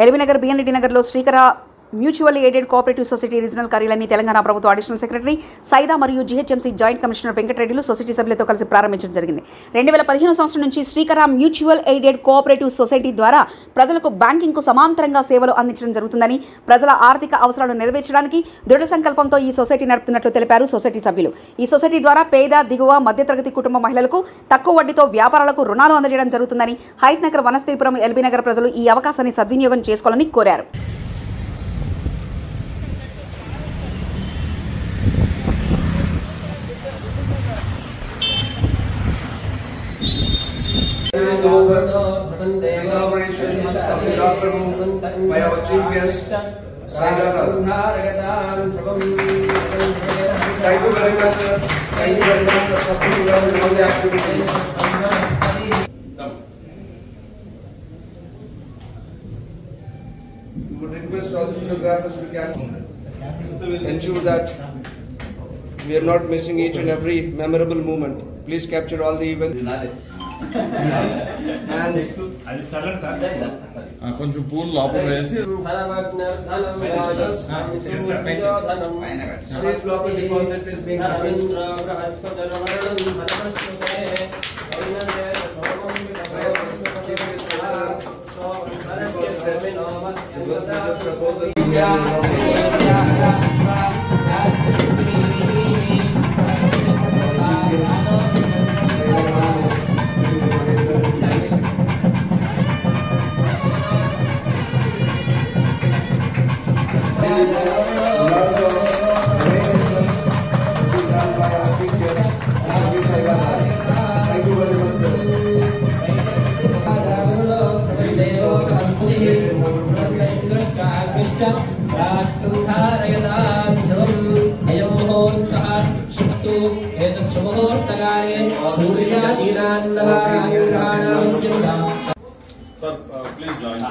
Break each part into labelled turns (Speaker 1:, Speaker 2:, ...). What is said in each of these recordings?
Speaker 1: ఎల్బీనగర్ బిఎన్రెడ్డి నగర్లో శ్రీకర mutual aided cooperative society regional కార్యాలయాన్ని తెలంగాణ ప్రభుత్వ అడిషనల్ సెక్రటరీ సైదా మరియు జీహెచ్ఎంసీ జాయింట్ కమిషనర్ వెంకటరెడ్డిలు సొసైటీ సభ్యులతో కలిసి ప్రారంభించడం జరిగింది. 2015 సంవత్సరం నుంచి శ్రీకర మ్యూచువల్ ఎయిడెడ్ కోఆపరేటివ్ సొసైటీ ద్వారా ప్రజలకు బ్యాంకింగ్కు సమాంతరంగా సేవలు అందించడం జరుగుతుందని, ప్రజల ఆర్థిక అవసరాలు నెరవేర్చడానికి దృఢ సంకల్పంతో ఈ సొసైటీ నడుపుతున్నట్లు తెలిపారు సొసైటీ సభ్యులు. ఈ సొసైటీ ద్వారా పేద, దిగువ, మధ్యతరగతి కుటుంబ మహిళలకు తక్కువ వడ్డీతో వ్యాపారాలకు రుణాలు అందజేయడం జరుగుతుందని హైత్ నగర్, వనస్థలిపురం, ఎల్బీనగర్ ప్రజలు ఈ అవకాశాన్ని సద్వినియోగం చేసుకోవాలని కోరారు.
Speaker 2: Inauguration of the locker room by our chief guest, Saida Garu. Thank you very much, sir. Thank you very much for supporting us in all the activities. We would request all the photographers to ensure that we are not missing each and every memorable moment. Please capture all the events.
Speaker 3: కొంచెం పూలు లోపల వేసి
Speaker 2: safe locker deposit is being happened.
Speaker 3: Sir, please join.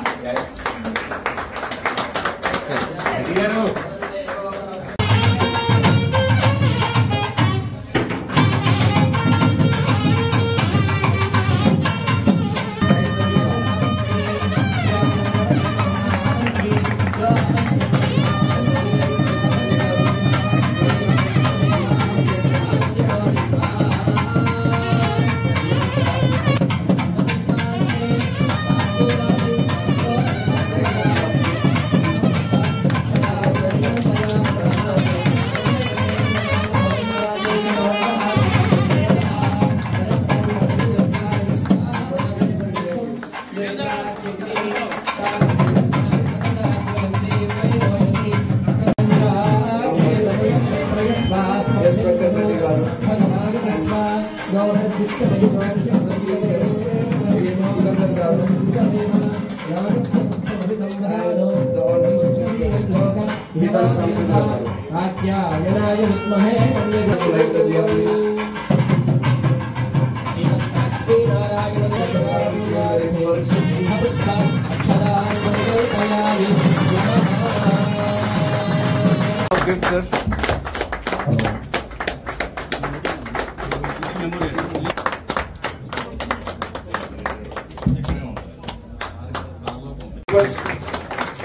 Speaker 2: Gift, sir.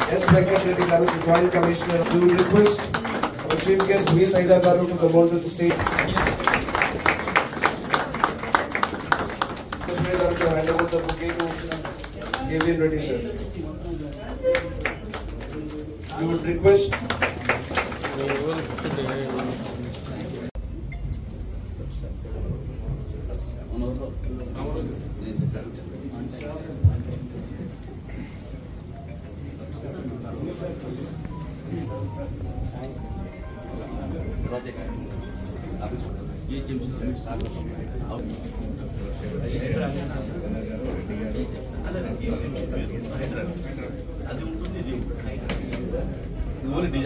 Speaker 2: Yes, Secretary Garu, the Joint Commissioner, we will request our Chief Guest, Ms. Saida Garu, to come on to the stage. To hand over the bouquet to Gavin Reddy, sir. We would request.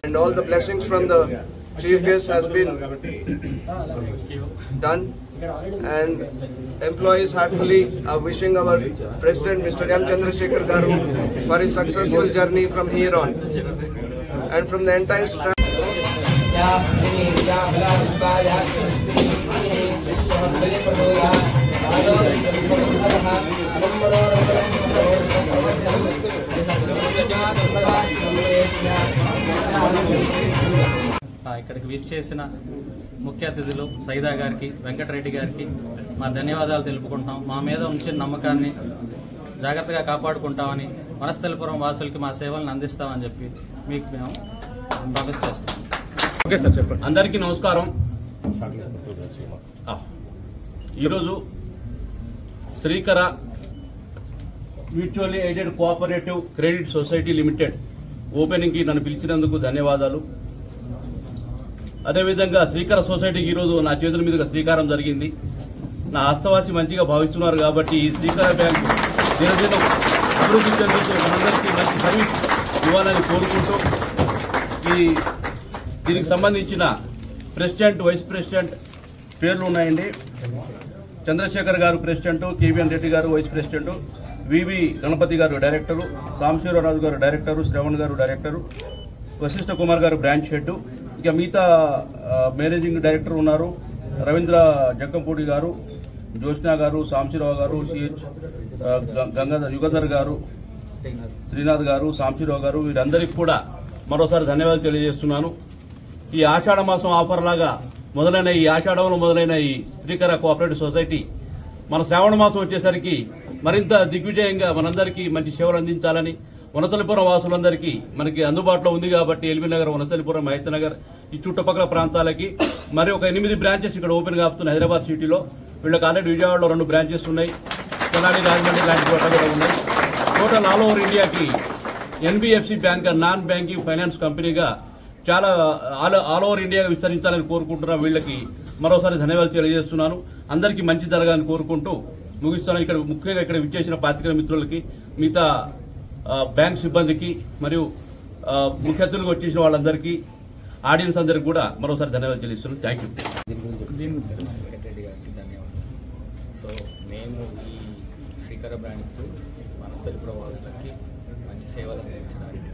Speaker 2: And all the blessings from the chief guest has been done, and employees heartfully are wishing our President Mr. M. Chandrasekhar Garu for his successful journey from here on, and from the entire staff.
Speaker 4: ఇక్కడికి విచ్చేసిన ముఖ్య అతిథులు సైదా గారికి, వెంకటరెడ్డి గారికి మా ధన్యవాదాలు తెలుపుకుంటాం. మా మీద ఉంచిన నమ్మకాన్ని జాగ్రత్తగా కాపాడుకుంటామని, వనస్థలిపురం వాసులకి మా సేవలను అందిస్తామని చెప్పి మీకు మేము ప్రామిస్ చేస్తాం.
Speaker 5: ఓకే సార్, చెప్పండి. అందరికీ నమస్కారం. ఈరోజు Srikara mutually aided cooperative credit society limited ఓపెనింగ్కి నన్ను పిలిచినందుకు ధన్యవాదాలు. అదేవిధంగా శ్రీకర సొసైటీకి ఈరోజు నా చేతుల మీదుగా శ్రీకారం జరిగింది. నా హస్తవాసి మంచిగా భావిస్తున్నారు కాబట్టి ఈ శ్రీకర బ్యాంకు దినదినం అభివృద్ధి చెందుతూ మనందరికీ మంచి సర్వీస్ ఇవ్వాలని కోరుకుంటూ దీనికి సంబంధించిన ప్రెసిడెంట్, వైస్ ప్రెసిడెంట్ పేర్లు ఉన్నాయండి. చంద్రశేఖర్ గారు ప్రెసిడెంట్, కేవీఎన్ రెడ్డి గారు వైస్ ప్రెసిడెంట్, వివి గణపతి గారు డైరెక్టరు, సాంబశివరాజు గారు డైరెక్టరు, శ్రవణ్ గారు డైరెక్టరు, వశిష్ఠ కుమార్ గారు బ్రాంచ్ హెడ్, ఇక మిగతా మేనేజింగ్ డైరెక్టర్ ఉన్నారు. రవీంద్ర జక్కంపూడి గారు, జ్యోత్స్నా గారు, సాంబశివరావు గారు, సిహెచ్ యుగంధర్ గారు, శ్రీనాథ్ గారు, సాంబశివరావు గారు, వీరందరికీ కూడా మరోసారి ధన్యవాదాలు తెలియజేస్తున్నాను. ఈ ఆషాఢ మాసం ఆఫర్ లాగా ఈ ఆషాఢంలో మొదలైన ఈ శ్రీకర కోఆపరేటివ్ సొసైటీ మన శ్రావణ మాసం వచ్చేసరికి మరింత దిగ్విజయంగా మనందరికీ మంచి సేవలు అందించాలని, వనస్థలిపురం వాసులందరికీ మనకి అందుబాటులో ఉంది కాబట్టి ఎల్బీ నగర్, వనస్థలిపురం, మహేత్ నగర్ ఈ చుట్టుపక్కల ప్రాంతాలకి మరి ఒక 8 బ్రాంచెస్ ఇక్కడ ఓపెన్ కాబోతున్నాయి హైదరాబాద్ సిటీలో. వీళ్ళకి ఆల్రెడీ విజయవాడలో 2 బ్రాంచెస్ ఉన్నాయి, తెనాలి, రాజమండ్రి లాంటి చోట్ల కూడా ఉన్నాయి. టోటల్ ఆల్ ఓవర్ ఇండియాకి NBFC bank non banking finance కంపెనీగా చాలా ఆల్ ఓవర్ ఇండియాగా విస్తరించాలని కోరుకుంటున్న వీళ్ళకి మరోసారి ధన్యవాదాలు తెలియజేస్తున్నాను. అందరికీ మంచి జరగాలని కోరుకుంటూ ముగిస్తాను. ఇక్కడ ముఖ్యంగా ఇక్కడ విచ్చేసిన పాత్రికేయ మిత్రులకి, మిగతా బ్యాంక్ సిబ్బందికి మరియు ముఖ్య అతిథులుగా వచ్చేసిన వాళ్ళందరికీ, ఆడియన్స్ అందరికీ కూడా మరోసారి ధన్యవాదాలు తెలియజేస్తున్నాను. Thank you.
Speaker 6: వెంకటరెడ్డి గారికి ధన్యవాదాలు. సో మేము ఈ శ్రీకర బ్రాండ్ వనస్థలిపురం వాసులకి మంచి సేవలు అందించడానికి